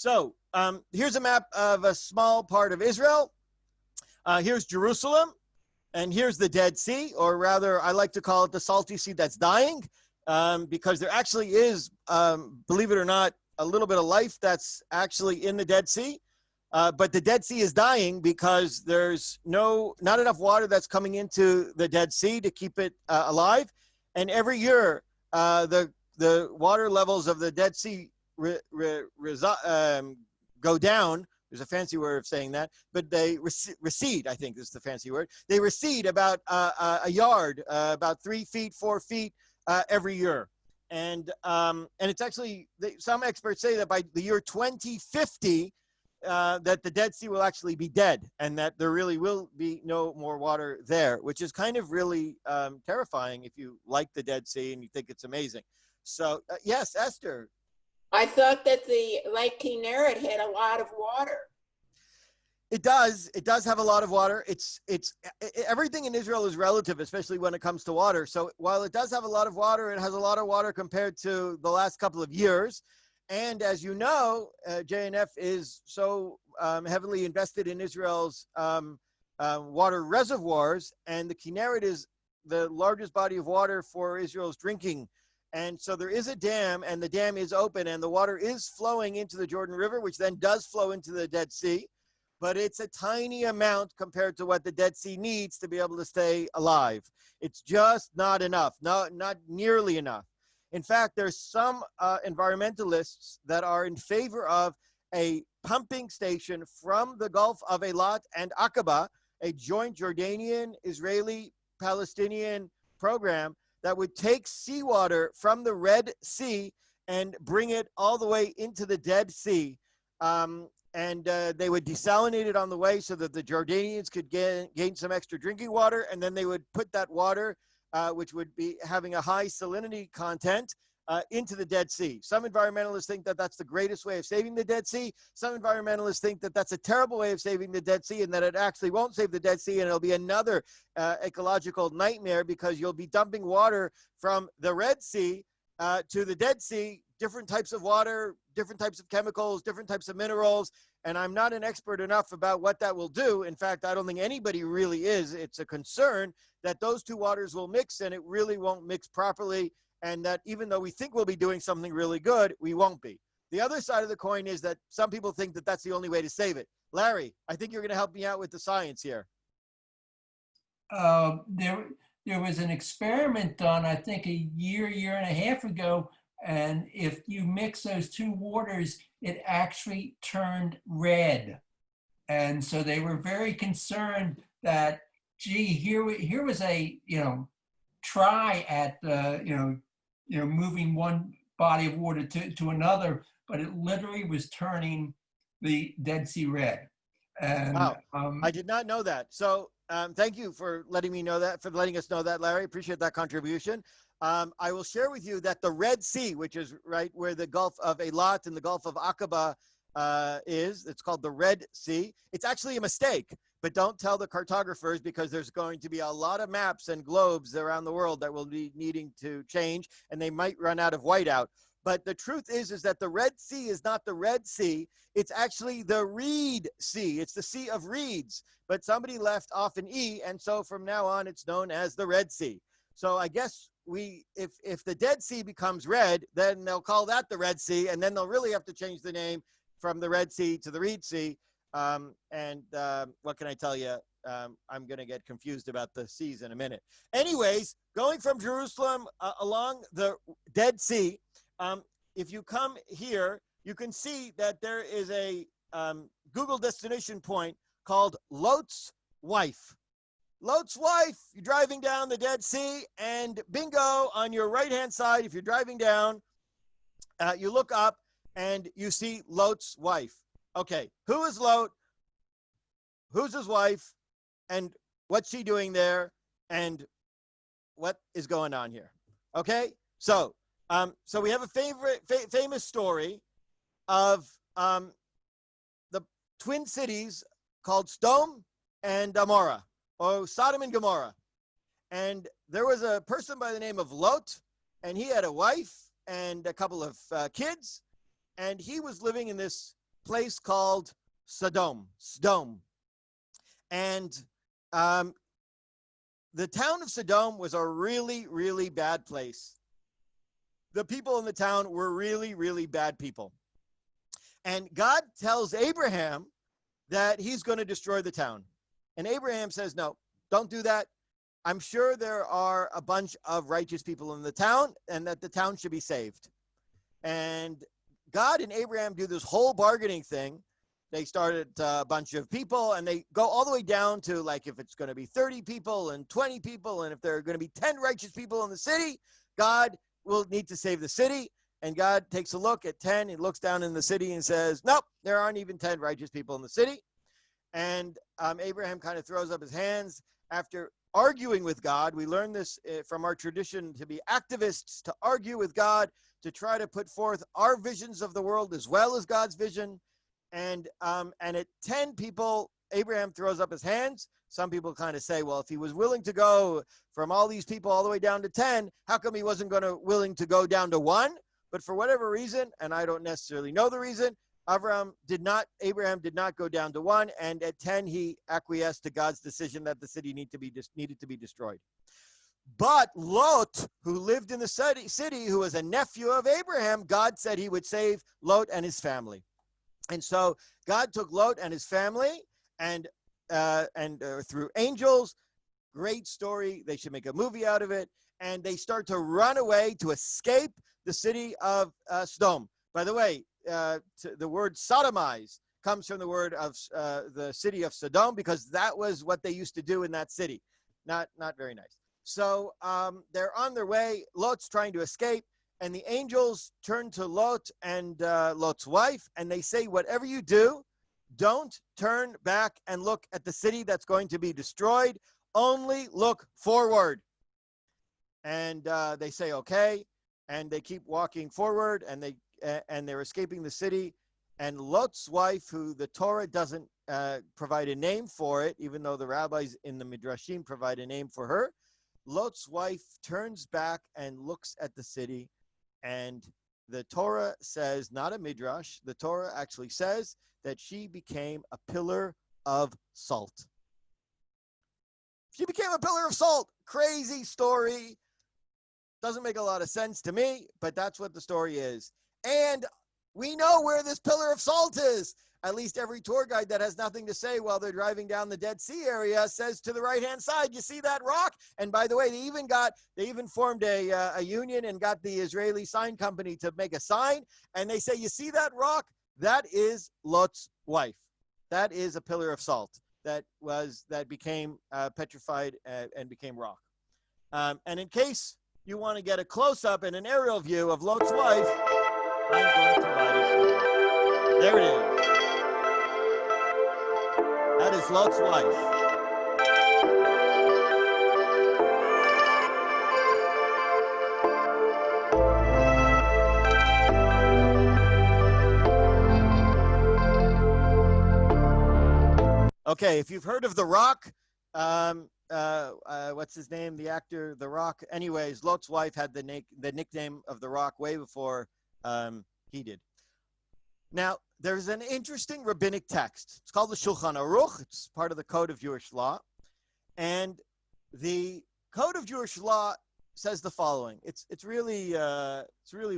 So here's a map of a small part of Israel. Here's Jerusalem, and here's the Dead Sea, or rather, I like to call it the salty sea that's dying, because there actually is, believe it or not, a little bit of life that's actually in the Dead Sea. But the Dead Sea is dying because there's not enough water that's coming into the Dead Sea to keep it alive. And every year, the water levels of the Dead Sea go down. There's a fancy word of saying that, but they recede, I think is the fancy word. They recede about a yard, about 3 feet, 4 feet every year. And it's actually, some experts say that by the year 2050, that the Dead Sea will actually be dead, and that there really will be no more water there, which is kind of really terrifying if you like the Dead Sea and you think it's amazing. So yes, Esther. I thought that the Lake Kinneret had a lot of water. It does. It does have a lot of water. Everything in Israel is relative, especially when it comes to water. So while it does have a lot of water, it has a lot of water compared to the last couple of years. And as you know, JNF is so heavily invested in Israel's water reservoirs, and the Kinneret is the largest body of water for Israel's drinking. And so there is a dam, and the dam is open, and the water is flowing into the Jordan River, which then does flow into the Dead Sea. But it's a tiny amount compared to what the Dead Sea needs to be able to stay alive. It's just not enough, not nearly enough. In fact, there's some environmentalists that are in favor of a pumping station from the Gulf of Eilat and Aqaba, a joint Jordanian, Israeli, Palestinian program that would take seawater from the Red Sea and bring it all the way into the Dead Sea. And they would desalinate it on the way so that the Jordanians could gain some extra drinking water, and then they would put that water, which would be having a high salinity content, into the Dead Sea. Some environmentalists think that that's the greatest way of saving the Dead Sea. Some environmentalists think that that's a terrible way of saving the Dead Sea, and that it actually won't save the Dead Sea, and it'll be another ecological nightmare, because you'll be dumping water from the Red Sea to the Dead Sea, different types of water, different types of chemicals, different types of minerals. And I'm not an expert enough about what that will do. In fact, I don't think anybody really is. It's a concern that those two waters will mix, and it really won't mix properly. And that even though we think we'll be doing something really good, we won't be. The other side of the coin is that some people think that that's the only way to save it. Larry, I think you're going to help me out with the science here. There was an experiment done, I think a year and a half ago, and if you mix those two waters, it actually turned red. And so they were very concerned that, gee, here was a try at moving one body of water to another, but it literally was turning the Dead Sea red. And wow. I did not know that. So thank you for letting me know that, for letting us know that, Larry. Appreciate that contribution. I will share with you that the Red Sea, which is right where the Gulf of Eilat and the Gulf of Aqaba is, it's called the Red Sea. It's actually a mistake, but don't tell the cartographers, because there's going to be a lot of maps and globes around the world that will be needing to change, and they might run out of whiteout. But the truth is that the Red Sea is not the Red Sea. It's actually the Reed Sea. It's the Sea of Reeds. But somebody left off an E, and so from now on, it's known as the Red Sea. So I guess if the Dead Sea becomes red, then they'll call that the Red Sea, and then they'll really have to change the name from the Red Sea to the Reed Sea. What can I tell you? I'm going to get confused about the seas in a minute. Anyways, going from Jerusalem along the Dead Sea, if you come here, you can see that there is a Google destination point called Lot's Wife. Lot's Wife, you're driving down the Dead Sea, and bingo, on your right-hand side, if you're driving down, you look up and you see Lot's wife. Okay, who is Lot? Who's his wife? And what's she doing there? And what is going on here? Okay, so we have a famous story of the twin cities called Sodom and Gomorrah, or Sodom and Gomorrah. And there was a person by the name of Lot, and he had a wife and a couple of kids, and he was living in this place called Sodom. And the town of Sodom was a really, really bad place. The people in the town were really, really bad people. And God tells Abraham that he's going to destroy the town. And Abraham says, no, don't do that. I'm sure there are a bunch of righteous people in the town and that the town should be saved. And God and Abraham do this whole bargaining thing. They started a bunch of people and they go all the way down to like if it's going to be 30 people and 20 people. And if there are going to be 10 righteous people in the city, God will need to save the city. And God takes a look at 10. He looks down in the city and says, nope, there aren't even 10 righteous people in the city. And Abraham kind of throws up his hands after arguing with God. We learn this from our tradition to be activists, to argue with God, to try to put forth our visions of the world as well as God's vision. And at 10 people, Abraham throws up his hands. Some people kind of say, well, if he was willing to go from all these people all the way down to 10, how come he wasn't willing to go down to 1? But for whatever reason, and I don't necessarily know the reason, Abraham did not go down to 1, and at 10 he acquiesced to God's decision that the city needed to be destroyed. But Lot, who lived in the city, who was a nephew of Abraham, God said he would save Lot and his family. And so God took Lot and his family and through angels, great story. They should make a movie out of it. And they start to run away to escape the city of Sodom. By the way, the word sodomize comes from the word of the city of Sodom, because that was what they used to do in that city. Not very nice. So they're on their way. Lot's trying to escape. And the angels turn to Lot and Lot's wife, and they say, whatever you do, don't turn back and look at the city that's going to be destroyed. Only look forward. And they say, okay. And they keep walking forward, and they're escaping the city. And Lot's wife, who the Torah doesn't provide a name for it, even though the rabbis in the Midrashim provide a name for her, Lot's wife turns back and looks at the city. And the Torah says, not a Midrash, the Torah actually says that she became a pillar of salt. She became a pillar of salt. Crazy story. Doesn't make a lot of sense to me, but that's what the story is. And we know where this pillar of salt is. At least every tour guide that has nothing to say while they're driving down the Dead Sea area says to the right-hand side, you see that rock? And by the way, they even formed a union and got the Israeli sign company to make a sign. And they say, you see that rock? That is Lot's wife. That is a pillar of salt that became petrified and became rock. And in case you want to get a close-up and an aerial view of Lot's wife, I'm going to provide it. There it is. That is Lot's wife. Okay, if you've heard of The Rock, what's his name? The actor, The Rock. Anyways, Lot's wife had the nickname of The Rock way before he did. Now, there's an interesting rabbinic text. It's called the Shulchan Aruch. It's part of the Code of Jewish Law. And the Code of Jewish Law says the following. It's really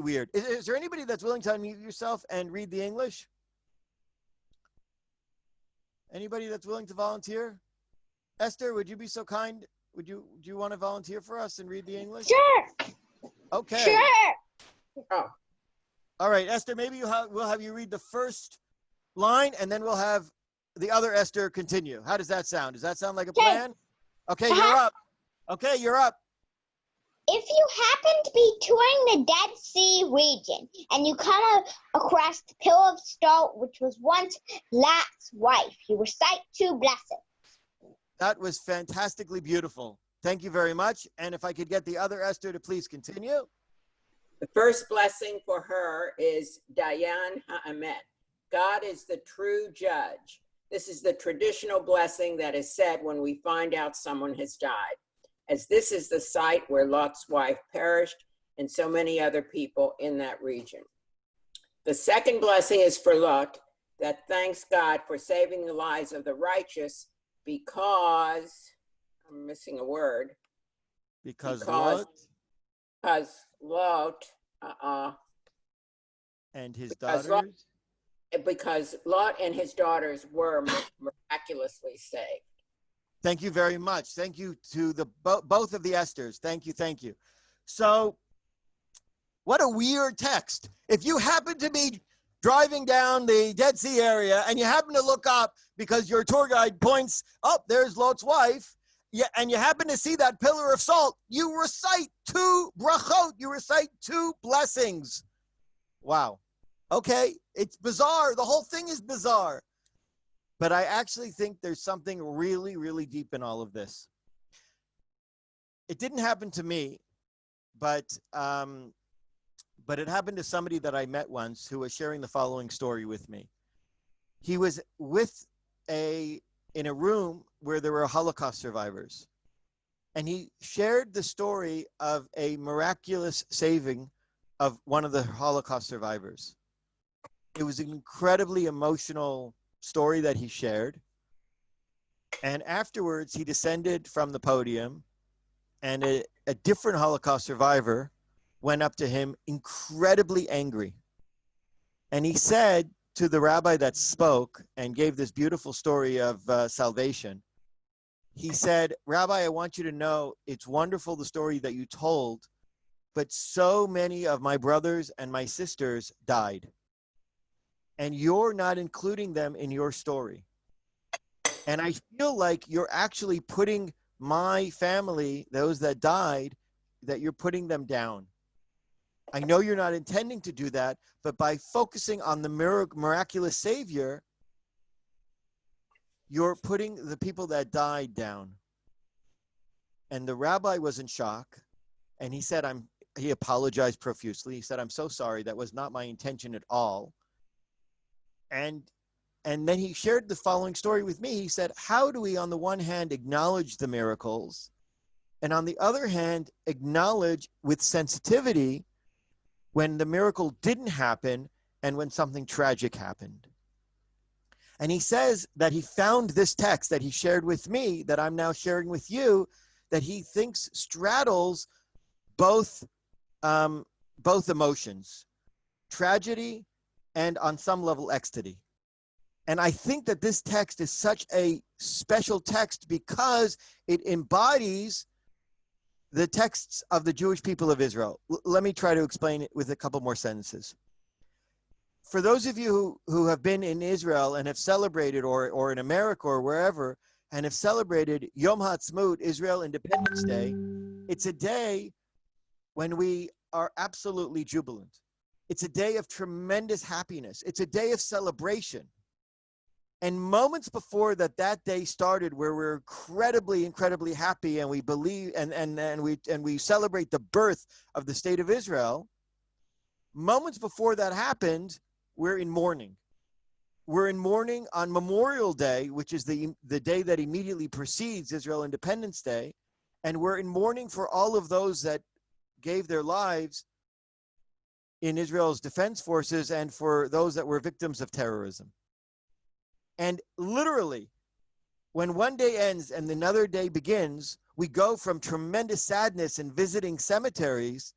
weird. Is there anybody that's willing to unmute yourself and read the English? Anybody that's willing to volunteer? Esther, would you be so kind? Do you want to volunteer for us and read the English? Sure. Okay. Sure. Oh. All right, Esther, maybe we'll have you read the first line, and then we'll have the other Esther continue. How does that sound? Does that sound like a plan? Okay, you're up. Okay, you're up. If you happen to be touring the Dead Sea region and you come across the pillar of salt, which was once Lot's wife, you recite 2 blessings. That was fantastically beautiful. Thank you very much. And if I could get the other Esther to please continue. The first blessing for her is Dayan Ha'emet. God is the true judge. This is the traditional blessing that is said when we find out someone has died, as this is the site where Lot's wife perished and so many other people in that region. The second blessing is for Lot, that thanks God for saving the lives of the righteous because, I'm missing a word. Because Lot and his because daughters. because Lot and his daughters were miraculously saved. Thank you very much. Thank you to the both of the Esthers. Thank you. Thank you. So, what a weird text. If you happen to be driving down the Dead Sea area and you happen to look up because your tour guide points, oh, there's Lot's wife, and you happen to see that pillar of salt, you recite 2 brachot, you recite 2 blessings. Wow. Okay, it's bizarre. The whole thing is bizarre. But I actually think there's something really, really deep in all of this. It didn't happen to me, but it happened to somebody that I met once who was sharing the following story with me. He was in a room where there were Holocaust survivors. And he shared the story of a miraculous saving of one of the Holocaust survivors. It was an incredibly emotional story that he shared. And afterwards, he descended from the podium, and a different Holocaust survivor went up to him incredibly angry. And he said to the rabbi that spoke and gave this beautiful story of salvation, he said, Rabbi, I want you to know it's wonderful the story that you told, but so many of my brothers and my sisters died. And you're not including them in your story. And I feel like you're actually putting my family, those that died, that you're putting them down. I know you're not intending to do that, but by focusing on the miraculous Savior, you're putting the people that died down. And the rabbi was in shock, and he said, he apologized profusely. He said, I'm so sorry. That was not my intention at all. And then he shared the following story with me. He said, how do we, on the one hand, acknowledge the miracles, and on the other hand, acknowledge with sensitivity when the miracle didn't happen and when something tragic happened? And he says that he found this text that he shared with me, that I'm now sharing with you, that he thinks straddles both emotions, tragedy and on some level ecstasy. And I think that this text is such a special text because it embodies the texts of the Jewish people of Israel. Let me try to explain it with a couple more sentences. For those of you who have been in Israel and have celebrated, or in America or wherever, and have celebrated Yom Ha'atzmaut, Israel Independence Day, it's a day when we are absolutely jubilant. It's a day of tremendous happiness. It's a day of celebration. And moments before that day started, where we're incredibly, incredibly happy, and we believe and we celebrate the birth of the state of Israel, moments before that happened, we're in mourning. We're in mourning on Memorial Day, which is the day that immediately precedes Israel Independence Day, and we're in mourning for all of those that gave their lives in Israel's defense forces and for those that were victims of terrorism. And literally, when one day ends and another day begins, we go from tremendous sadness and visiting cemeteries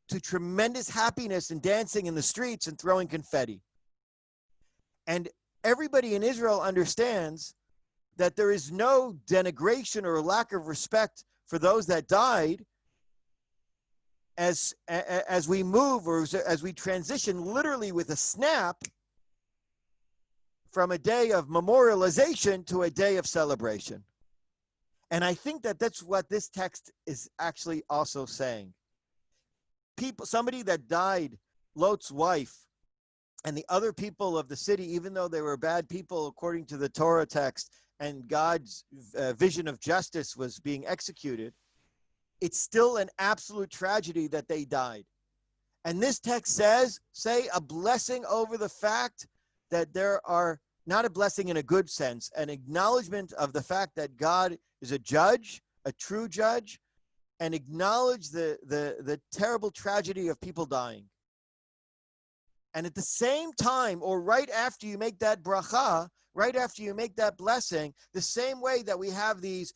to tremendous happiness and dancing in the streets and throwing confetti. And everybody in Israel understands that there is no denigration or lack of respect for those that died as we move, or as we transition literally with a snap from a day of memorialization to a day of celebration. And I think that that's what this text is actually also saying. Somebody that died, Lot's wife, and the other people of the city, even though they were bad people according to the Torah text, and God's vision of justice was being executed, it's still an absolute tragedy that they died. And this text says, say a blessing over the fact that there are, not a blessing in a good sense, an acknowledgement of the fact that God is a judge, a true judge, and acknowledge the terrible tragedy of people dying. And at the same time, or right after you make that bracha, right after you make that blessing, the same way that we have these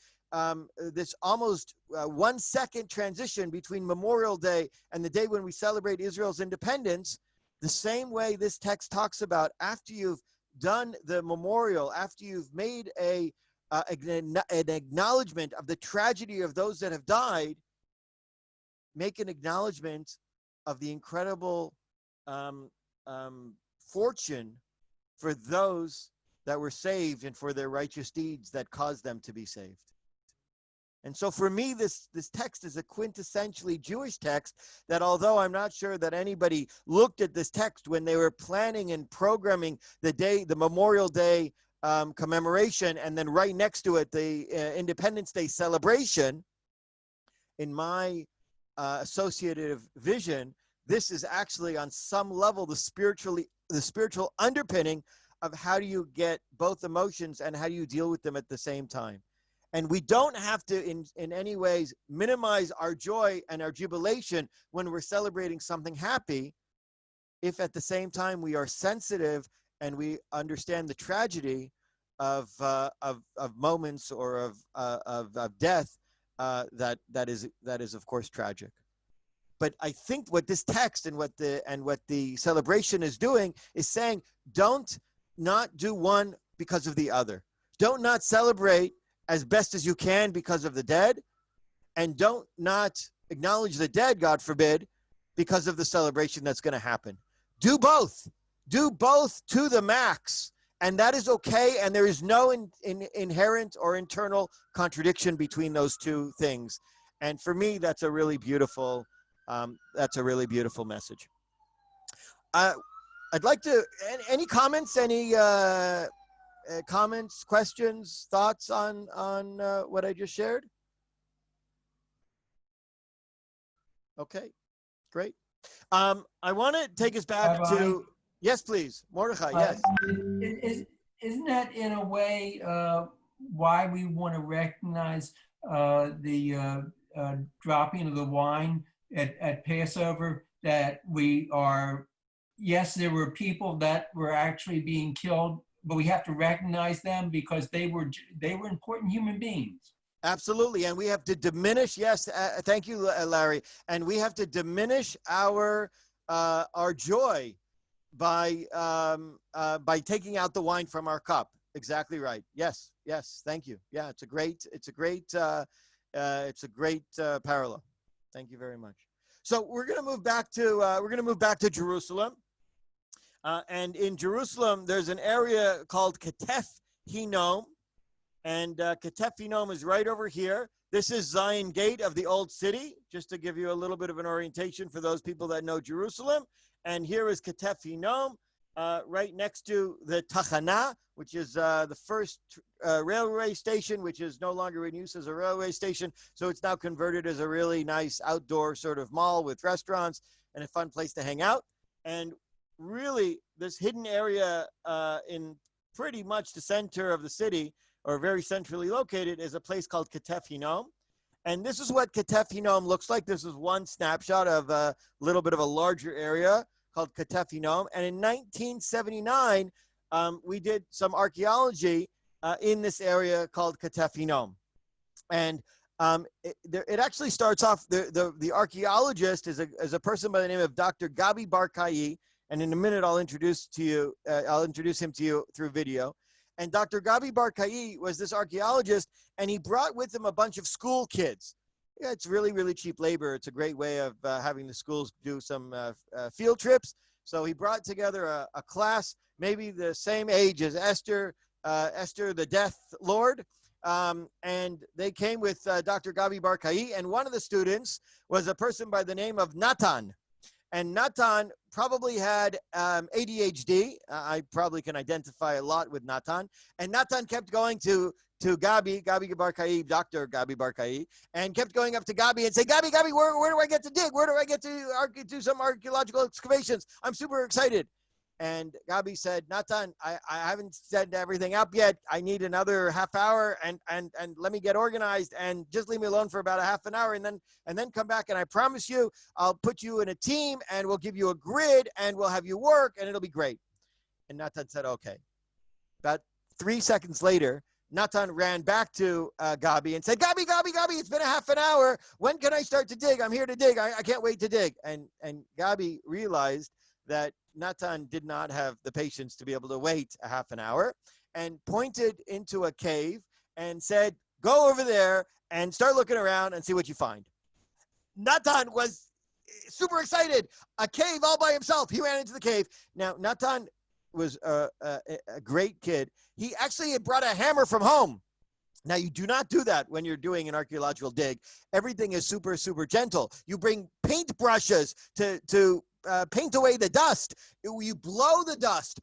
this almost 1 second transition between Memorial Day and the day when we celebrate Israel's independence, the same way this text talks about after you've done the memorial, after you've made an acknowledgement of the tragedy of those that have died, make an acknowledgement of the incredible fortune for those that were saved and for their righteous deeds that caused them to be saved. And so for me, this text is a quintessentially Jewish text that, although I'm not sure that anybody looked at this text when they were planning and programming the Memorial Day commemoration, and then right next to it, the Independence Day celebration, in my associative vision, this is actually on some level the spiritual underpinning of how do you get both emotions and how do you deal with them at the same time. And we don't have to, in any ways, minimize our joy and our jubilation when we're celebrating something happy, if at the same time we are sensitive and we understand the tragedy of moments or of death that is of course tragic. But I think what this text and what the celebration is doing is saying, don't not do one because of the other. Don't not celebrate as best as you can because of the dead, and don't not acknowledge the dead, God forbid, because of the celebration that's going to happen. Do both. Do both to the max, and that is okay, and there is no inherent or internal contradiction between those two things. And for me, that's a really beautiful message. I'd like to, any comments, comments, questions, thoughts on what I just shared? Okay, great. I want to take us back to, yes, please, Mordechai, yes. Isn't that in a way why we want to recognize the dropping of the wine at Passover, that we are, yes, there were people that were actually being killed, but we have to recognize them because they were important human beings. Absolutely, and we have to diminish. Yes, thank you, Larry. And we have to diminish our joy by taking out the wine from our cup. Exactly right. Yes, thank you. Yeah, it's a great parallel. Thank you very much. So we're going to move back to Jerusalem. And in Jerusalem, there's an area called Ketef Hinnom, and Ketef Hinnom is right over here. This is Zion Gate of the Old City, just to give you a little bit of an orientation for those people that know Jerusalem. And here is Ketef Hinnom, right next to the Tachana, which is the first railway station, which is no longer in use as a railway station. So it's now converted as a really nice outdoor sort of mall with restaurants and a fun place to hang out. And really, this hidden area in pretty much the center of the city, or very centrally located, is a place called Ketef Hinnom. And this is what Ketef Hinnom looks like. This is one snapshot of a little bit of a larger area called Ketef Hinnom. And in 1979, we did some archaeology in this area called Ketef Hinnom. And it actually starts off, the archaeologist is a person by the name of Dr. Gabi Barkai. And in a minute, I'll introduce him to you through video. And Dr. Gabi Barkai was this archaeologist, and he brought with him a bunch of school kids. Yeah, it's really, really cheap labor. It's a great way of having the schools do some field trips. So he brought together a class, maybe the same age as Esther, the Death Lord. And they came with Dr. Gabi Barkai, and one of the students was a person by the name of Natan. And Natan probably had ADHD. I probably can identify a lot with Natan. And Natan kept going to Gabi Barkai, Dr. Gabi Barkai, and kept going up to Gabi and say, Gabi, where do I get to dig? Where do I get to do some archaeological excavations? I'm super excited. And Gabi said, Natan, I haven't set everything up yet. I need another half hour and let me get organized and just leave me alone for about a half an hour and then come back. And I promise you, I'll put you in a team and we'll give you a grid and we'll have you work and it'll be great. And Natan said, okay. About 3 seconds later, Natan ran back to Gabi and said, Gabi, it's been a half an hour. When can I start to dig? I'm here to dig. I can't wait to dig. And Gabi realized that Natan did not have the patience to be able to wait a half an hour and pointed into a cave and said, go over there and start looking around and see what you find. Natan was super excited. A cave all by himself. He ran into the cave. Now, Natan was a great kid. He actually had brought a hammer from home. Now, you do not do that when you're doing an archaeological dig. Everything is super, super gentle. You bring paint brushes to paint away the dust. You blow the dust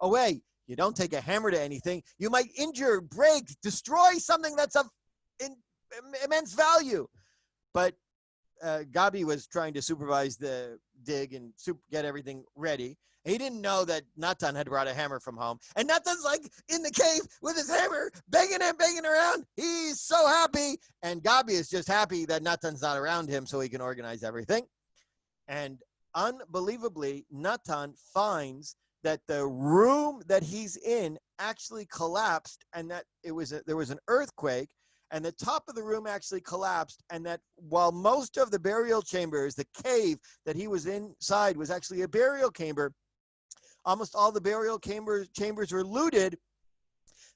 away. You don't take a hammer to anything. You might injure, break, destroy something that's of immense value. But Gabi was trying to supervise the dig and get everything ready. He didn't know that Natan had brought a hammer from home. And Natan's like in the cave with his hammer, banging around. He's so happy. And Gabi is just happy that Natan's not around him so he can organize everything. And unbelievably, Natan finds that the room that he's in actually collapsed and that there was an earthquake and the top of the room actually collapsed, and that while most of the burial chambers, the cave that he was inside was actually a burial chamber, almost all the burial chambers were looted.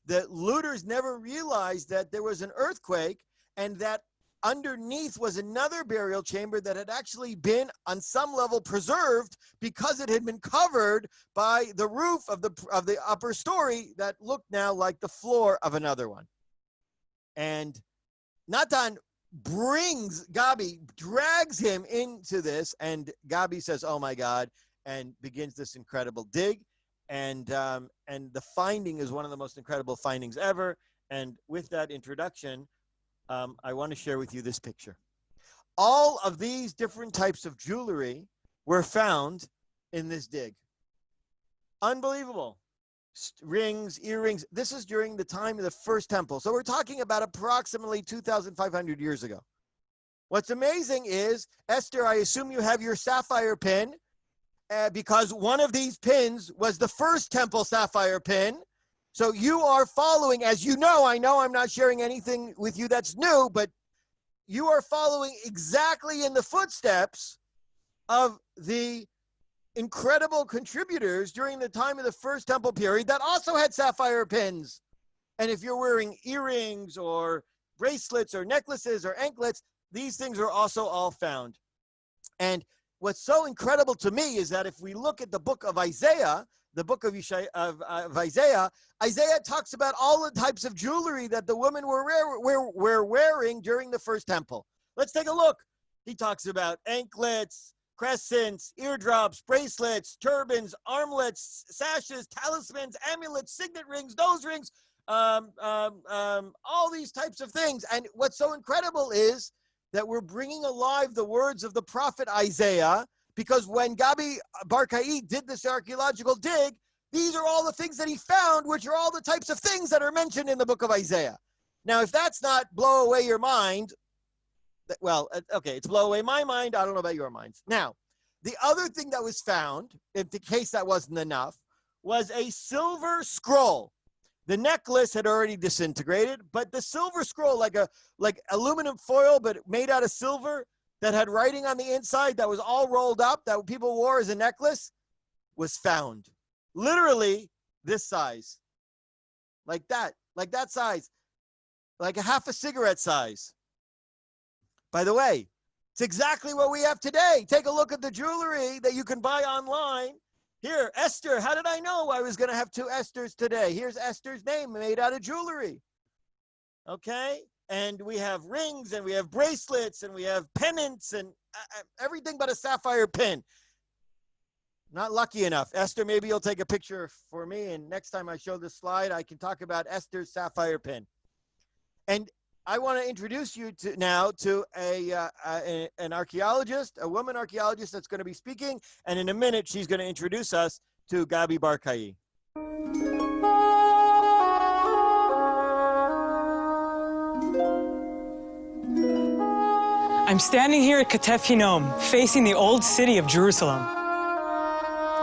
The looters never realized that there was an earthquake and that underneath was another burial chamber that had actually been on some level preserved because it had been covered by the roof of the upper story that looked now like the floor of another one. And Natan drags him into this, and Gabi says, oh my God, and begins this incredible dig. And the finding is one of the most incredible findings ever. And with that introduction, I want to share with you this picture. All of these different types of jewelry were found in this dig. Unbelievable. Rings, earrings. This is during the time of the first temple. So we're talking about approximately 2,500 years ago. What's amazing is, Esther, I assume you have your sapphire pin because one of these pins was the first temple sapphire pin. So you are following, as you know, I know I'm not sharing anything with you that's new, but you are following exactly in the footsteps of the incredible contributors during the time of the first temple period that also had sapphire pins. And if you're wearing earrings or bracelets or necklaces or anklets, these things are also all found. And what's so incredible to me is that if we look at the book of Isaiah, the book of Isaiah, Isaiah talks about all the types of jewelry that the women were wearing during the first temple. Let's take a look. He talks about anklets, crescents, eardrops, bracelets, turbans, armlets, sashes, talismans, amulets, signet rings, nose rings, all these types of things. And what's so incredible is that we're bringing alive the words of the prophet Isaiah, because when Gabi Barkai did this archaeological dig, these are all the things that he found, which are all the types of things that are mentioned in the book of Isaiah. Now, if that's not blow away your mind, well, okay, it's blow away my mind. I don't know about your minds. Now, the other thing that was found, in the case that wasn't enough, was a silver scroll. The necklace had already disintegrated, but the silver scroll, like aluminum foil, but made out of silver, that had writing on the inside that was all rolled up, that people wore as a necklace, was found. Literally this size. Like that size. Like a half a cigarette size. By the way, it's exactly what we have today. Take a look at the jewelry that you can buy online. Here, Esther, how did I know I was going to have two Esthers today? Here's Esther's name made out of jewelry. Okay? And we have rings, and we have bracelets, and we have pendants, and everything but a sapphire pin. Not lucky enough. Esther, maybe you'll take a picture for me, and next time I show this slide, I can talk about Esther's sapphire pin. And I want to introduce you now to an archaeologist, a woman archaeologist that's going to be speaking, and in a minute, she's going to introduce us to Gabi Barkai. I'm standing here at Katef Hinnom, facing the old city of Jerusalem.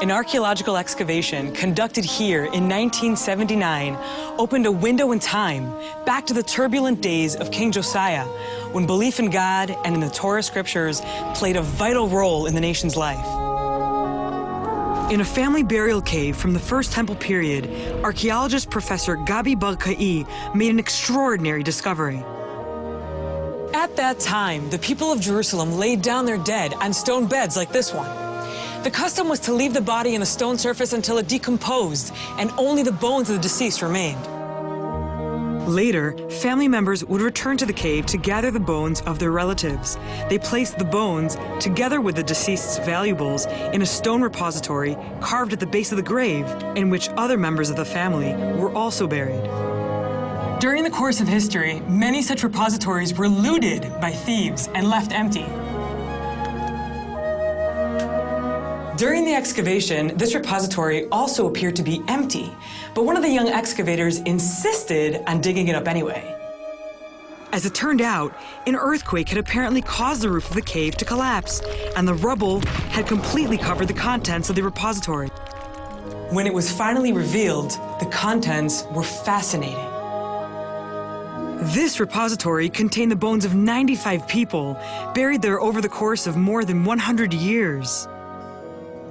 An archaeological excavation conducted here in 1979 opened a window in time back to the turbulent days of King Josiah, when belief in God and in the Torah scriptures played a vital role in the nation's life. In a family burial cave from the First Temple period, archaeologist Professor Gabi Barkai made an extraordinary discovery. At that time, the people of Jerusalem laid down their dead on stone beds like this one. The custom was to leave the body in the stone surface until it decomposed, and only the bones of the deceased remained. Later, family members would return to the cave to gather the bones of their relatives. They placed the bones, together with the deceased's valuables, in a stone repository carved at the base of the grave, in which other members of the family were also buried. During the course of history, many such repositories were looted by thieves and left empty. During the excavation, this repository also appeared to be empty, but one of the young excavators insisted on digging it up anyway. As it turned out, an earthquake had apparently caused the roof of the cave to collapse, and the rubble had completely covered the contents of the repository. When it was finally revealed, the contents were fascinating. This repository contained the bones of 95 people, buried there over the course of more than 100 years.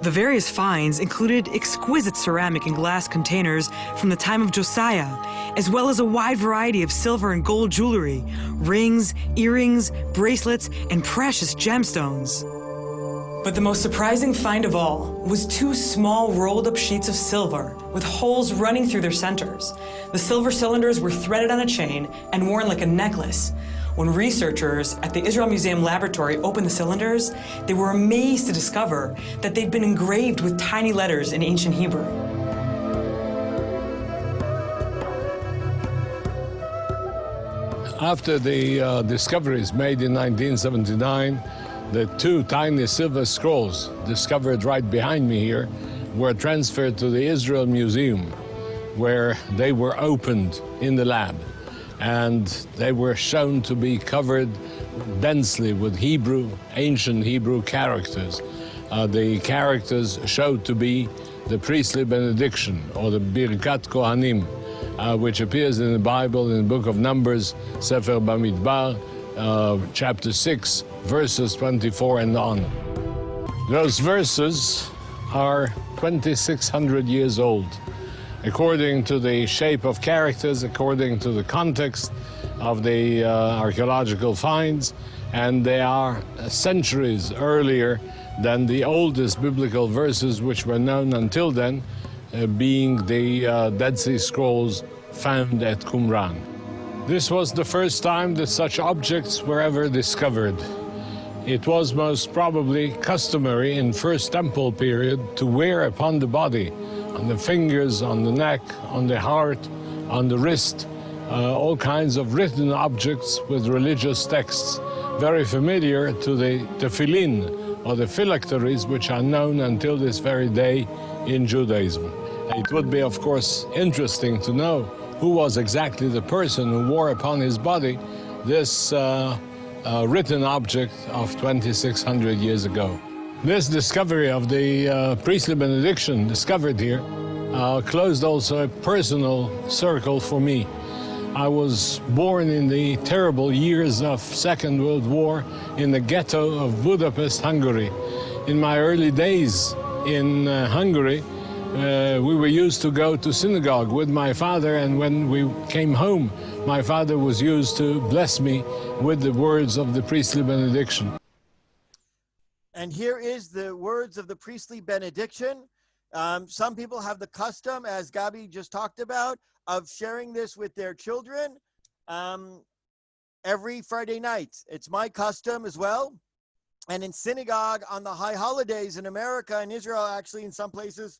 The various finds included exquisite ceramic and glass containers from the time of Josiah, as well as a wide variety of silver and gold jewelry, rings, earrings, bracelets, and precious gemstones. But the most surprising find of all was two small rolled-up sheets of silver with holes running through their centers. The silver cylinders were threaded on a chain and worn like a necklace. When researchers at the Israel Museum Laboratory opened the cylinders, they were amazed to discover that they'd been engraved with tiny letters in ancient Hebrew. After the discoveries made in 1979, the two tiny silver scrolls discovered right behind me here were transferred to the Israel Museum, where they were opened in the lab. And they were shown to be covered densely with Hebrew, ancient Hebrew characters. The characters showed to be the Priestly Benediction, or the Birkat Kohanim, which appears in the Bible in the book of Numbers, Sefer Bamidbar, chapter 6, verses 24 and on. Those verses are 2,600 years old. According to the shape of characters, according to the context of the archaeological finds, and they are centuries earlier than the oldest biblical verses which were known until then, being the Dead Sea Scrolls found at Qumran. This was the first time that such objects were ever discovered. It was most probably customary in First Temple period to wear upon the body, on the fingers, on the neck, on the heart, on the wrist, all kinds of written objects with religious texts, very familiar to the tefillin, or the phylacteries, which are known until this very day in Judaism. It would be, of course, interesting to know who was exactly the person who wore upon his body this written object of 2,600 years ago. This discovery of the Priestly Benediction discovered here closed also a personal circle for me. I was born in the terrible years of Second World War in the ghetto of Budapest, Hungary. In my early days in Hungary, we were used to go to synagogue with my father, and when we came home, my father was used to bless me with the words of the Priestly Benediction. And here is the words of the Priestly Benediction. Some people have the custom, as Gabi just talked about, of sharing this with their children every Friday night. It's my custom as well. And in synagogue on the high holidays in America and Israel, actually in some places,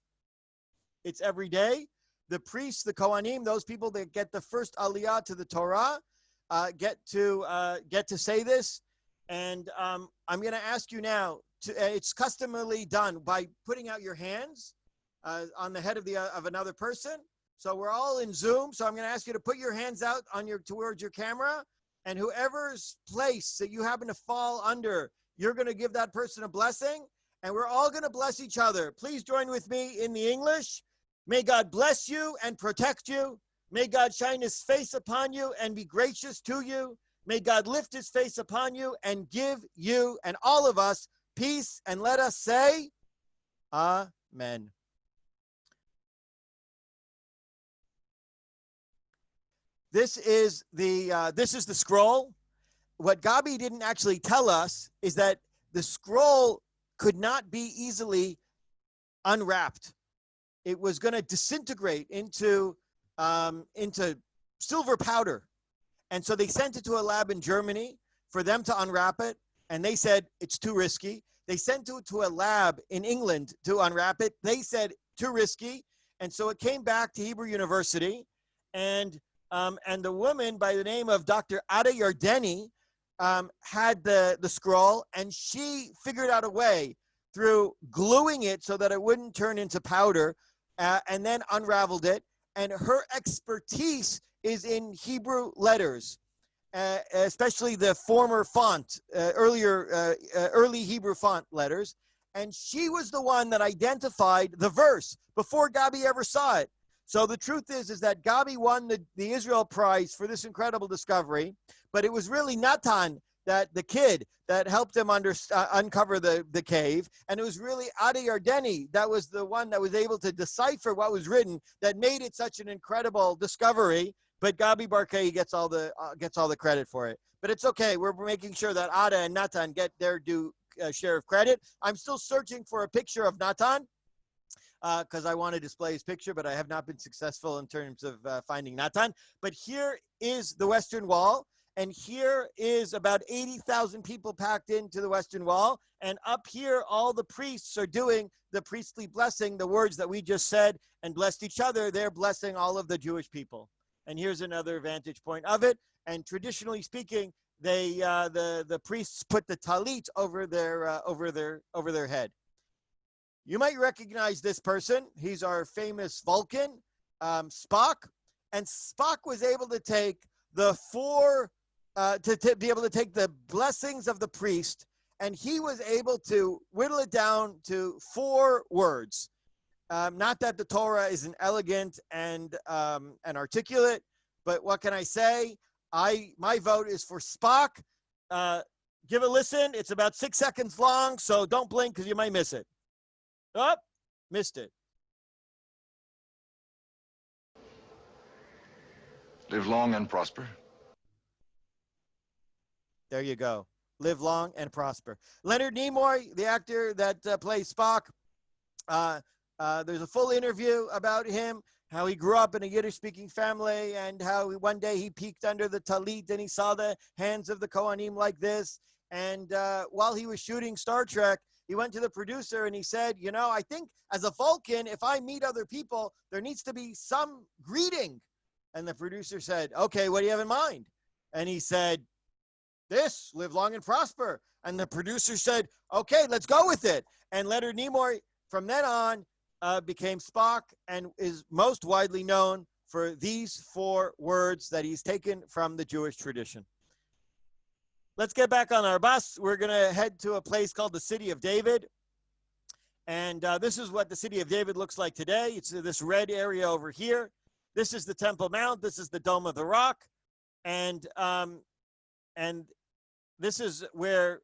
it's every day. The priests, the Kohanim, those people that get the first aliyah to the Torah, get to say this. And I'm going to ask you now, it's customarily done by putting out your hands on the head of another person. So we're all in Zoom. So I'm going to ask you to put your hands out towards your camera, and whoever's place that you happen to fall under, you're going to give that person a blessing, and we're all going to bless each other. Please join with me in the English. May God bless you and protect you. May God shine his face upon you and be gracious to you. May God lift his face upon you and give you and all of us peace. And let us say, Amen. This is the scroll. What Gabi didn't actually tell us is that the scroll could not be easily unwrapped. It was going to disintegrate into silver powder. And so they sent it to a lab in Germany for them to unwrap it. And they said, it's too risky. They sent it to a lab in England to unwrap it. They said, too risky. And so it came back to Hebrew University. And the woman by the name of Dr. Ada Yardeni had the scroll, and she figured out a way through gluing it so that it wouldn't turn into powder, and then unraveled it. And her expertise is in Hebrew letters, especially the former font, early Hebrew font letters. And she was the one that identified the verse before Gabi ever saw it. So the truth is that Gabi won the Israel Prize for this incredible discovery, but it was really Natan, the kid, that helped him uncover the cave. And it was really Ada Yardeni that was the one that was able to decipher what was written that made it such an incredible discovery. But Gabi Barkai gets all the credit for it. But it's okay. We're making sure that Ada and Natan get their due share of credit. I'm still searching for a picture of Natan, because I want to display his picture, but I have not been successful in terms of finding Natan. But here is the Western Wall, and here is about 80,000 people packed into the Western Wall. And up here, all the priests are doing the priestly blessing, the words that we just said, and blessed each other. They're blessing all of the Jewish people. And here's another vantage point of it. And traditionally speaking, the priests put the talit over their head. You might recognize this person. He's our famous Vulcan, Spock. And Spock was able to take the to be able to take the blessings of the priest, and he was able to whittle it down to 4 words. Not that the Torah isn't elegant and articulate, but what can I say? My vote is for Spock. Give a listen. It's about 6 seconds long, so don't blink because you might miss it. Oh, missed it. Live long and prosper. There you go. Live long and prosper. Leonard Nimoy, the actor that plays Spock, there's a full interview about him, how he grew up in a Yiddish-speaking family, and how one day he peeked under the talit and he saw the hands of the Kohanim like this. And while he was shooting Star Trek, he went to the producer and he said, you know, I think as a Vulcan, if I meet other people, there needs to be some greeting. And the producer said, okay, what do you have in mind? And he said, this, live long and prosper. And the producer said, okay, let's go with it. And Leonard Nimoy, from then on, became Spock and is most widely known for these 4 words that he's taken from the Jewish tradition. Let's get back on our bus. We're going to head to a place called the City of David. And this is what the City of David looks like today. It's this red area over here. This is the Temple Mount. This is the Dome of the Rock. And this is where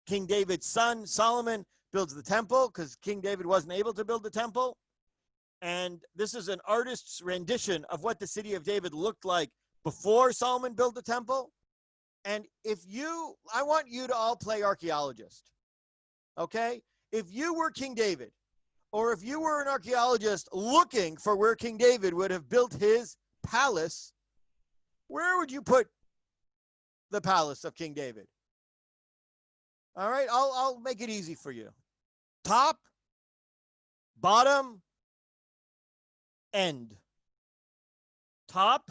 King David's son, Solomon, builds the temple, because King David wasn't able to build the temple. And this is an artist's rendition of what the City of David looked like before Solomon built the temple. And I want you to all play archaeologist, okay? If you were King David, or if you were an archaeologist looking for where King David would have built his palace, where would you put the palace of King David? All right, I'll make it easy for you. Top, bottom, end. Top,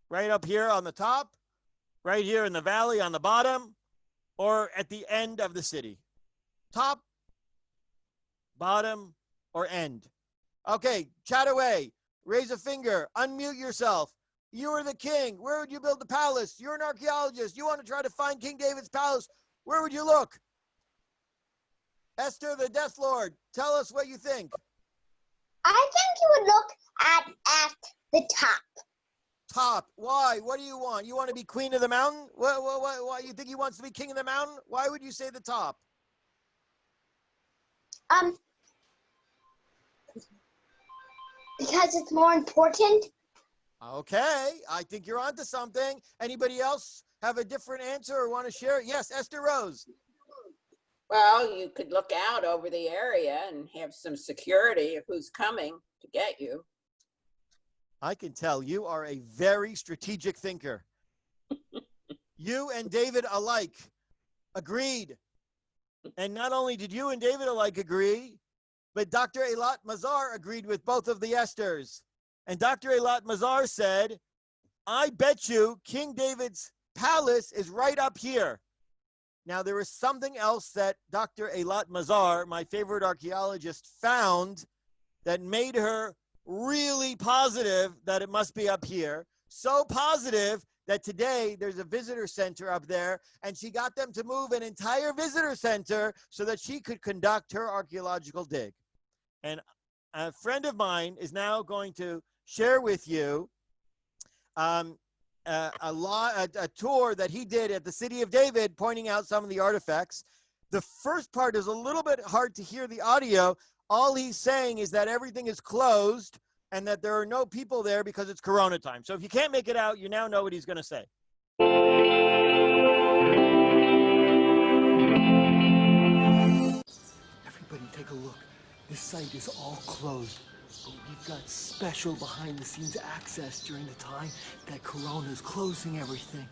right up here on the top, right here in the valley on the bottom, or at the end of the city. Top, bottom, or end. Okay, chat away. Raise a finger. Unmute yourself. You are the king. Where would you build the palace? You're an archaeologist. You want to try to find King David's palace. Where would you look? Esther, the Death Lord, tell us what you think. I think you would look at the top. Top. Why? What do you want? You want to be queen of the mountain? What you think he wants to be king of the mountain? Why would you say the top? Because it's more important. Okay, I think you're onto something. Anybody else have a different answer or want to share it? Yes, Esther Rose. Well, you could look out over the area and have some security of who's coming to get you. I can tell you are a very strategic thinker. You and David alike agreed. And not only did you and David alike agree, but Dr. Eilat Mazar agreed with both of the Esthers. And Dr. Eilat Mazar said, I bet you King David's palace is right up here. Now, there is something else that Dr. Eilat Mazar, my favorite archaeologist, found that made her really positive that it must be up here. So positive that today there's a visitor center up there, and she got them to move an entire visitor center so that she could conduct her archaeological dig. And a friend of mine is now going to share with you a tour that he did at the city of David, pointing out some of the artifacts. The first part is a little bit hard to hear the audio. All he's saying is that everything is closed and that there are no people there because it's Corona time. So if you can't make it out, you now know what he's going to say. Everybody take a look. This site is all closed, but we've got special behind-the-scenes access during the time that Corona is closing everything.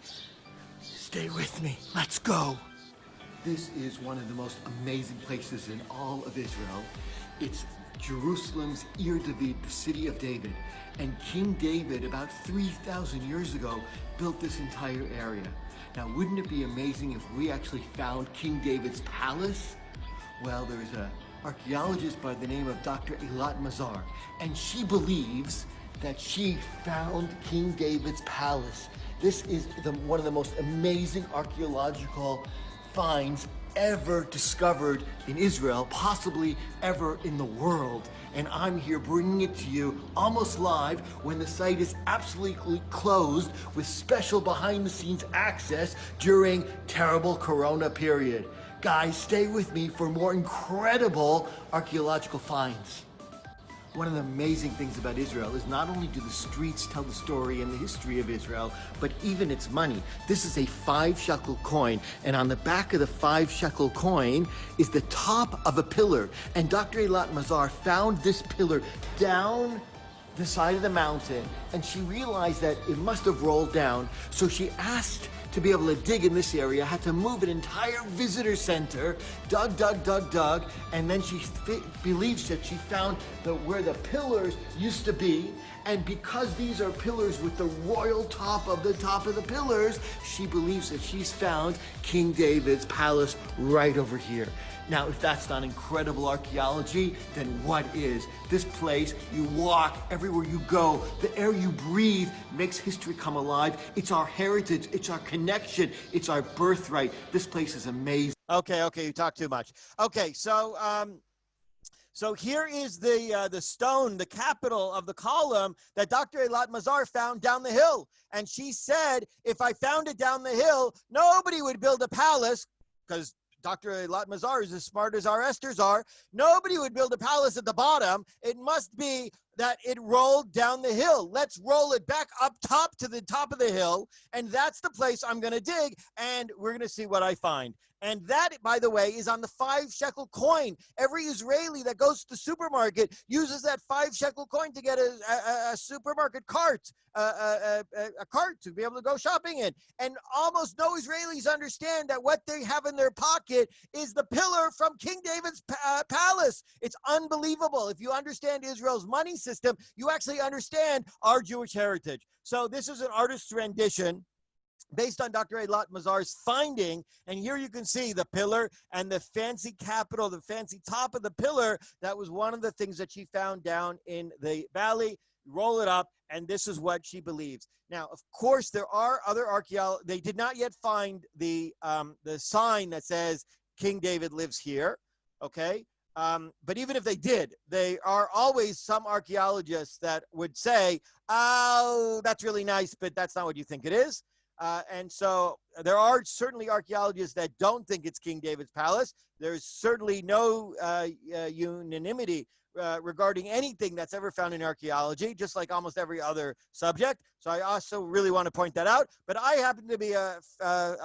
Stay with me. Let's go. This is one of the most amazing places in all of Israel. It's Jerusalem's Ir David, the city of David. And King David, about 3,000 years ago, built this entire area. Now, wouldn't it be amazing if we actually found King David's palace? Well, there's an archaeologist by the name of Dr. Eilat Mazar, and she believes that she found King David's palace. This is one of the most amazing archaeological finds ever discovered in Israel, possibly ever in the world. And I'm here bringing it to you almost live when the site is absolutely closed with special behind-the-scenes access during terrible Corona period. Guys, stay with me for more incredible archaeological finds. One of the amazing things about Israel is not only do the streets tell the story and the history of Israel, but even its money. This is a 5 shekel coin, and on the back of the 5 shekel coin is the top of a pillar. And Dr. Eilat Mazar found this pillar down the side of the mountain, and she realized that it must have rolled down, so she asked to be able to dig in this area, had to move an entire visitor center, dug, and then she believes that she found where the pillars used to be, and because these are pillars with the royal top of the pillars, she believes that she's found King David's palace right over here. Now, if that's not incredible archaeology, then what is? This place, you walk, everywhere you go, the air you breathe makes history come alive. It's our heritage, it's our connection, it's our birthright. This place is amazing. Okay, you talk too much. Okay, so here is the stone, the capital of the column that Dr. Eilat Mazar found down the hill. And she said, if I found it down the hill, nobody would build a palace, because Dr. Eilat Mazar is as smart as our Esthers are. Nobody would build a palace at the bottom. It must be that it rolled down the hill. Let's roll it back up top to the top of the hill. And that's the place I'm going to dig. And we're going to see what I find. And that, by the way, is on the 5 shekel coin. Every Israeli that goes to the supermarket uses that 5 shekel coin to get a supermarket cart, a cart to be able to go shopping in. And almost no Israelis understand that what they have in their pocket is the pillar from King David's palace. It's unbelievable. If you understand Israel's money system, you actually understand our Jewish heritage. So this is an artist's rendition based on Dr. Eilat Mazar's finding. And here you can see the pillar and the fancy capital, the fancy top of the pillar. That was one of the things that she found down in the valley. Roll it up, and this is what she believes. Now, of course, there are other archaeologists. They did not yet find the sign that says King David lives here, okay? But even if they did, there are always some archaeologists that would say, oh, that's really nice, but that's not what you think it is. And so there are certainly archaeologists that don't think it's King David's palace. There's certainly no unanimity regarding anything that's ever found in archaeology, just like almost every other subject. So I also really want to point that out. But I happen to be a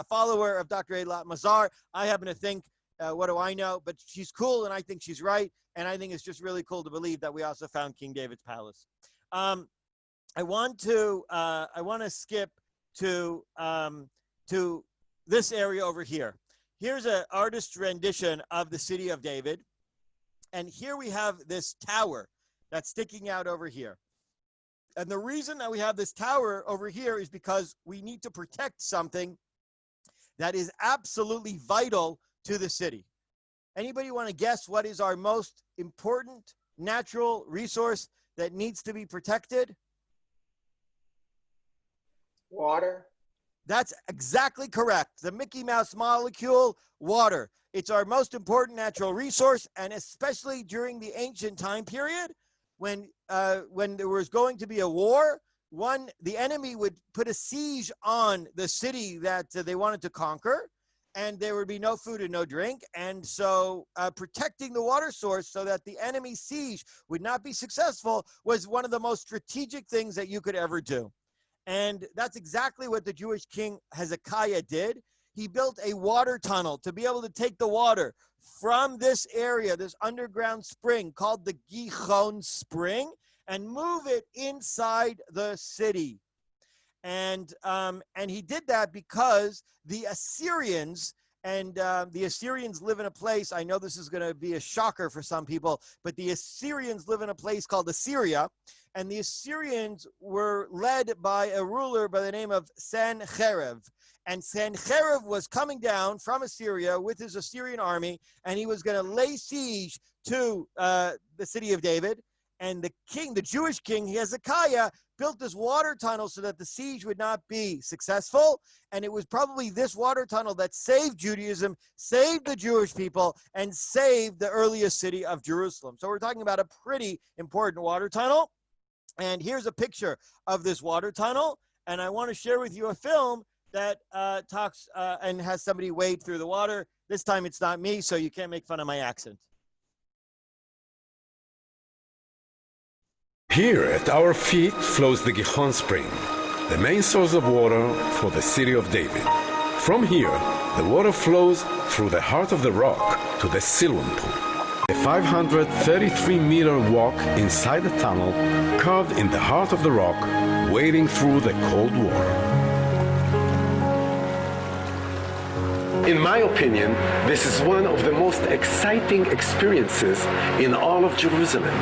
follower of Dr. Eilat Mazar. I happen to think, what do I know? But she's cool, and I think she's right. And I think it's just really cool to believe that we also found King David's palace. I want to skip to this area over here. Here's an artist's rendition of the city of David. And here we have this tower that's sticking out over here. And the reason that we have this tower over here is because we need to protect something that is absolutely vital to the city. Anybody want to guess what is our most important natural resource that needs to be protected? Water. That's exactly correct. The Mickey Mouse molecule, water. It's our most important natural resource, and especially during the ancient time period, when there was going to be a war, the enemy would put a siege on the city that they wanted to conquer, and there would be no food and no drink. And so protecting the water source so that the enemy siege would not be successful was one of the most strategic things that you could ever do. And that's exactly what the Jewish king Hezekiah did. He built a water tunnel to be able to take the water from this area, this underground spring called the Gihon Spring, and move it inside the city. And he did that because the Assyrians, and the Assyrians live in a place, I know this is going to be a shocker for some people, but the Assyrians live in a place called Assyria. And the Assyrians were led by a ruler by the name of Sennacherib. And Sennacherib was coming down from Assyria with his Assyrian army, and he was going to lay siege to the city of David. And the Jewish king, Hezekiah, built this water tunnel so that the siege would not be successful. And it was probably this water tunnel that saved Judaism, saved the Jewish people, and saved the earliest city of Jerusalem. So we're talking about a pretty important water tunnel. And here's a picture of this water tunnel. And I want to share with you a film that talks and has somebody wade through the water. This time it's not me, so you can't make fun of my accent. Here at our feet flows the Gihon Spring, the main source of water for the city of David. From here, the water flows through the heart of the rock to the Siloam pool. A 533-meter walk inside the tunnel, carved in the heart of the rock, wading through the cold water. In my opinion, this is one of the most exciting experiences in all of Jerusalem.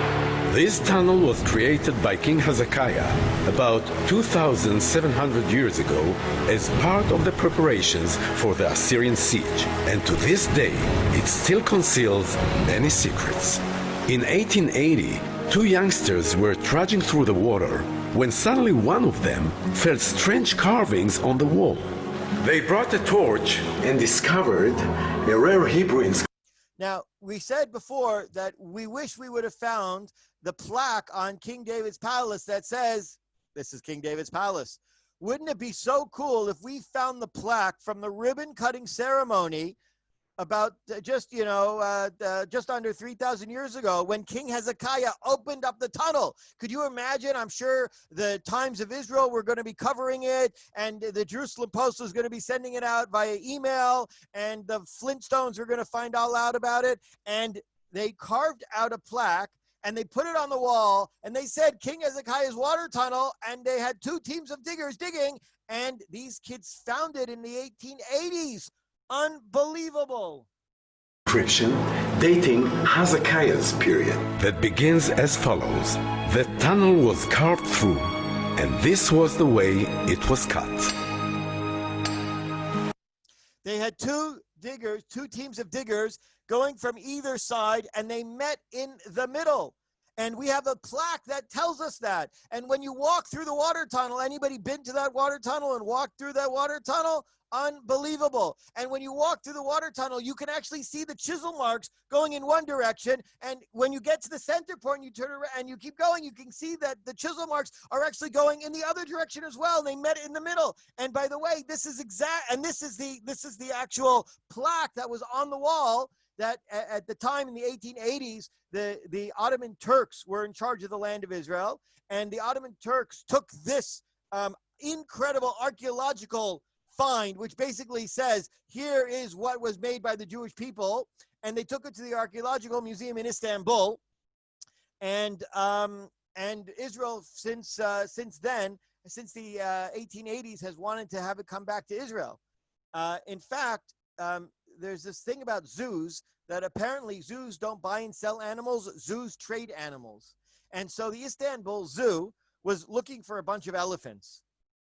This tunnel was created by King Hezekiah about 2,700 years ago as part of the preparations for the Assyrian siege. And to this day, it still conceals many secrets. In 1880, two youngsters were trudging through the water when suddenly one of them felt strange carvings on the wall. They brought a torch and discovered a rare Hebrew inscription. Now, we said before that we wish we would have found the plaque on King David's palace that says, this is King David's palace. Wouldn't it be so cool if we found the plaque from the ribbon cutting ceremony about just under 3,000 years ago when King Hezekiah opened up the tunnel? Could you imagine? I'm sure the Times of Israel were going to be covering it, and the Jerusalem Post was going to be sending it out via email, and the Flintstones were going to find all out about it. And they carved out a plaque and they put it on the wall, and they said King Hezekiah's water tunnel, and they had two teams of diggers digging, and these kids found it in the 1880s. Unbelievable. Inscription dating Hezekiah's period that begins as follows. The tunnel was carved through, and this was the way it was cut. two teams of diggers going from either side, and they met in the middle. And we have a plaque that tells us that. And when you walk through the water tunnel, anybody been to that water tunnel and walked through that water tunnel? Unbelievable. And when you walk through the water tunnel, you can actually see the chisel marks going in one direction. And when you get to the center point and you turn around and you keep going, you can see that the chisel marks are actually going in the other direction as well. They met in the middle. And by the way, this is the actual plaque that was on the wall that at the time in the 1880s, the Ottoman Turks were in charge of the land of Israel. And the Ottoman Turks took this incredible archaeological find, which basically says, here is what was made by the Jewish people. And they took it to the Archaeological Museum in Istanbul. And Israel, since then, since the 1880s, has wanted to have it come back to Israel. In fact, there's this thing about zoos, that apparently zoos don't buy and sell animals, zoos trade animals. And so the Istanbul Zoo was looking for a bunch of elephants.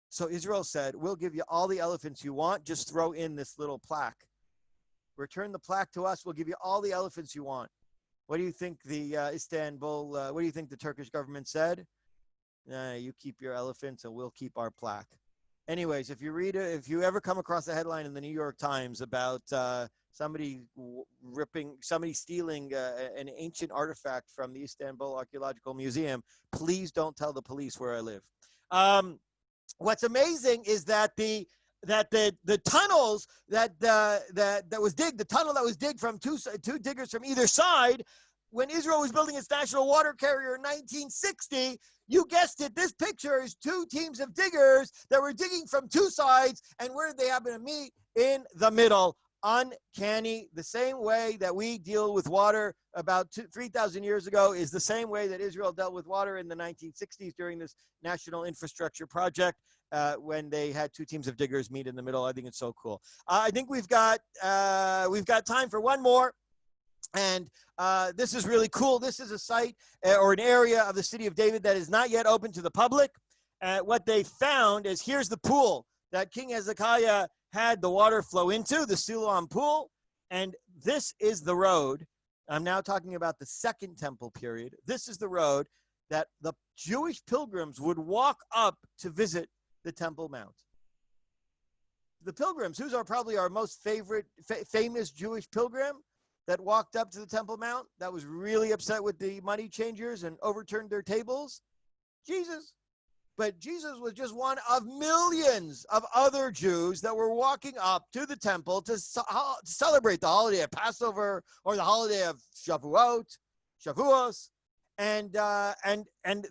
So Israel said, we'll give you all the elephants you want, just throw in this little plaque. Return the plaque to us, we'll give you all the elephants you want. What do you think the what do you think the Turkish government said? You keep your elephants and we'll keep our plaque. Anyways, if you ever come across a headline in the New York Times about somebody stealing an ancient artifact from the Istanbul Archaeological Museum, please don't tell the police where I live. What's amazing is that the tunnels that was digged, the tunnel that was digged from two diggers from either side, when Israel was building its national water carrier in 1960, you guessed it, this picture is two teams of diggers that were digging from two sides, and where did they happen to meet? In the middle. Uncanny. The same way that we deal with water about 3,000 years ago is the same way that Israel dealt with water in the 1960s during this national infrastructure project when they had two teams of diggers meet in the middle. I think it's so cool. I think we've got time for one more. And this is really cool. This is a site or an area of the city of David that is not yet open to the public. What they found is, here's the pool that King Hezekiah had the water flow into, the Siloam pool. And this is the road. I'm now talking about the Second Temple period. This is the road that the Jewish pilgrims would walk up to visit the Temple Mount. The pilgrims, who's probably our most famous Jewish pilgrim that walked up to the Temple Mount, that was really upset with the money changers and overturned their tables? Jesus. But Jesus was just one of millions of other Jews that were walking up to the temple to celebrate the holiday of Passover or the holiday of Shavuos, and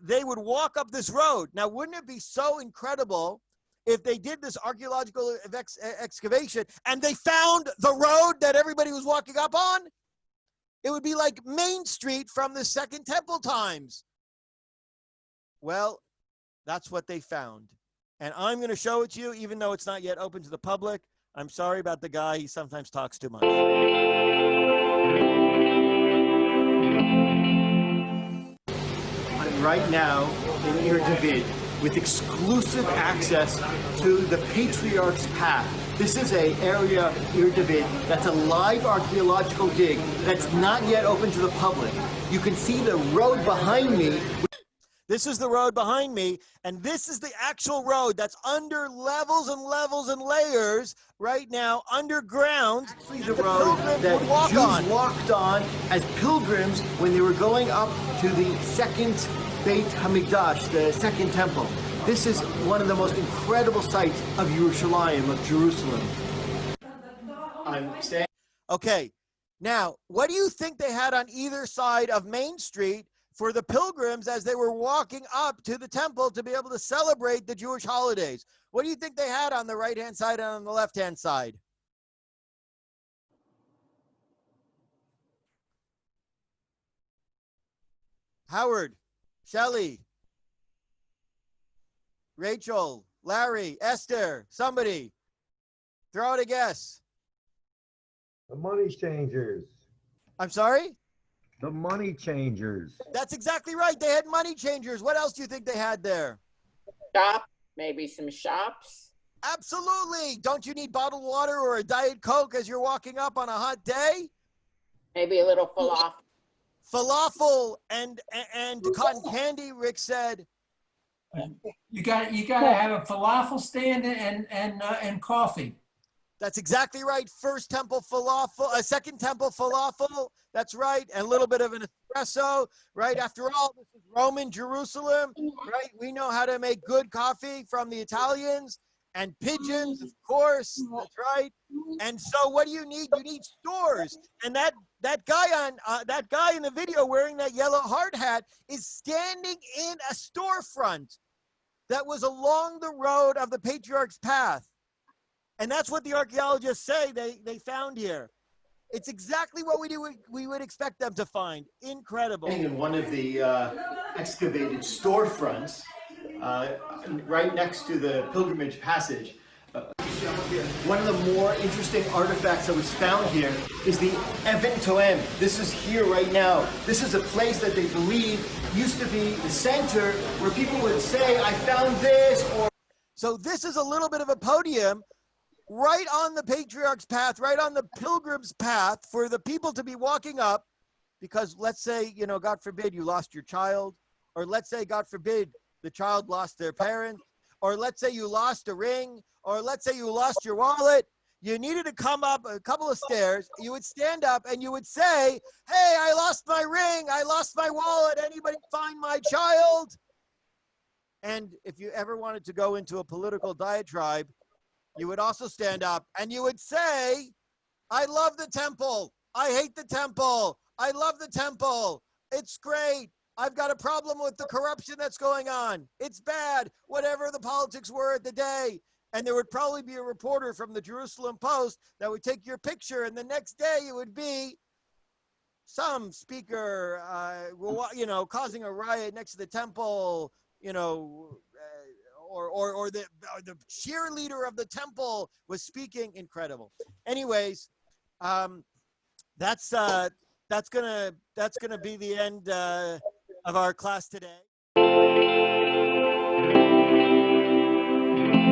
they would walk up this road. Now, wouldn't it be so incredible if they did this archaeological excavation and they found the road that everybody was walking up on? It would be like Main Street from the Second Temple times. Well, that's what they found. And I'm going to show it to you, even though it's not yet open to the public. I'm sorry about the guy. He sometimes talks too much. I'm right now in Ir David with exclusive access to the Patriarch's Path. This is an area, Ir David, that's a live archaeological dig that's not yet open to the public. You can see the road behind me. This is the road behind me, and this is the actual road that's under levels and levels and layers right now, underground. Actually, the road that Jews walked on as pilgrims when they were going up to the second Beit HaMikdash, the second temple. This is one of the most incredible sights of Yerushalayim, of Jerusalem. I'm staying. Okay, now, what do you think they had on either side of Main Street for the pilgrims as they were walking up to the temple to be able to celebrate the Jewish holidays? What do you think they had on the right-hand side and on the left-hand side? Howard, Shelley, Rachel, Larry, Esther, somebody. Throw out a guess. The money changers. I'm sorry? The money changers. That's exactly right. They had money changers. What else do you think they had there? Shop, maybe some shops. Absolutely. Don't you need bottled water or a Diet Coke as you're walking up on a hot day? Maybe a little falafel. Falafel and cotton candy, Rick said. You got to have a falafel stand and coffee. That's exactly right. First temple falafel, second temple falafel. That's right. And a little bit of an espresso, right? After all, this is Roman Jerusalem, right? We know how to make good coffee from the Italians, and pigeons, of course. That's right. And so what do you need? You need stores. And that guy in the video wearing that yellow hard hat is standing in a storefront that was along the road of the Patriarch's Path. And that's what the archaeologists say they found here. It's exactly what we would expect them to find. Incredible. In one of the excavated storefronts, right next to the pilgrimage passage. One of the more interesting artifacts that was found here is the Evantoen. This is here right now. This is a place that they believe used to be the center where people would say, I found this, or... So this is a little bit of a podium right on the Patriarch's Path, right on the pilgrim's path for the people to be walking up, because let's say, God forbid you lost your child, or let's say, God forbid, the child lost their parent, or let's say you lost a ring, or let's say you lost your wallet. You needed to come up a couple of stairs. You would stand up and you would say, hey, I lost my ring. I lost my wallet. Anybody find my child? And if you ever wanted to go into a political diatribe, you would also stand up and you would say, I love the temple. I hate the temple. I love the temple. It's great. I've got a problem with the corruption that's going on. It's bad, whatever the politics were at the day. And there would probably be a reporter from the Jerusalem Post that would take your picture, and the next day it would be some speaker, causing a riot next to the temple, or the cheerleader of the temple was speaking. Incredible. Anyways, that's gonna be the end of our class today.